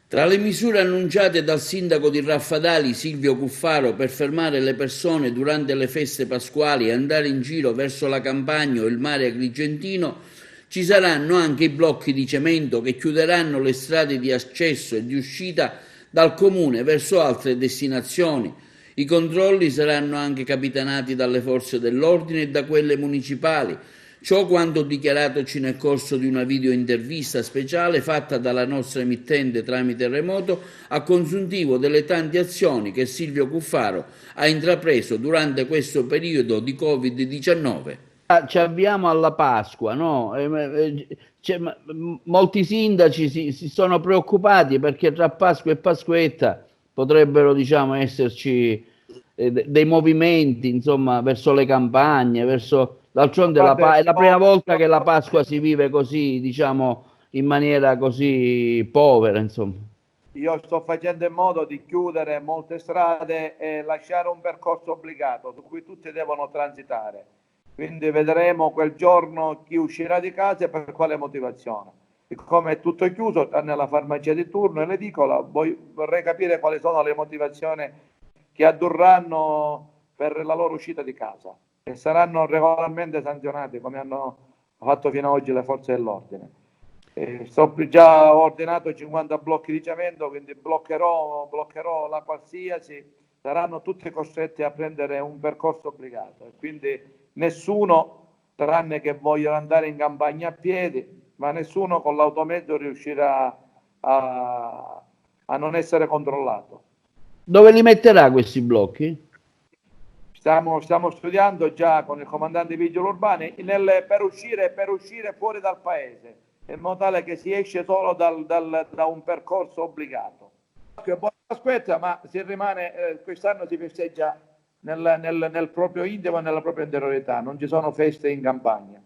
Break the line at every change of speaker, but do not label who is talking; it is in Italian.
Tra le misure annunciate dal sindaco di Raffadali, Silvio Cuffaro, per fermare le persone durante le feste pasquali e andare in giro verso la Campagna o il mare agrigentino, ci saranno anche i blocchi di cemento che chiuderanno le strade di accesso e di uscita dal comune verso altre destinazioni. I controlli saranno anche capitanati dalle forze dell'ordine e da quelle municipali. Ciò quanto dichiaratoci nel corso di una videointervista speciale fatta dalla nostra emittente tramite remoto a consuntivo delle tante azioni che Silvio Cuffaro ha intrapreso durante questo periodo di Covid-19.
Ci avviamo alla Pasqua, no? Molti sindaci si sono preoccupati perché tra Pasqua e Pasquetta potrebbero, diciamo, esserci dei movimenti, insomma, verso le campagne, verso... D'altronde
Guarda,
è la prima volta che la Pasqua si vive così, diciamo, in maniera così povera, insomma.
io sto facendo in modo di chiudere molte strade e lasciare un percorso obbligato su cui tutti devono transitare. Quindi vedremo quel giorno chi uscirà di casa e per quale motivazione. Siccome è tutto chiuso, tranne la farmacia di turno e l'edicola, vorrei capire quali sono le motivazioni che addurranno per la loro uscita di casa e saranno regolarmente sanzionati come hanno fatto fino ad oggi le forze dell'ordine. Già ho ordinato 50 blocchi di cemento, quindi bloccherò la qualsiasi, saranno tutti costretti a prendere un percorso obbligato e quindi nessuno, tranne che vogliono andare in campagna a piedi, ma nessuno con l'automezzo riuscirà a non essere controllato.
Dove li metterà questi blocchi?
Stiamo studiando già con il comandante dei vigili urbani per uscire fuori dal paese, in modo tale che si esce solo da un percorso obbligato. Aspetta, ma si rimane, quest'anno si festeggia nel proprio intimo e nella propria interiorità, non ci sono feste in campagna.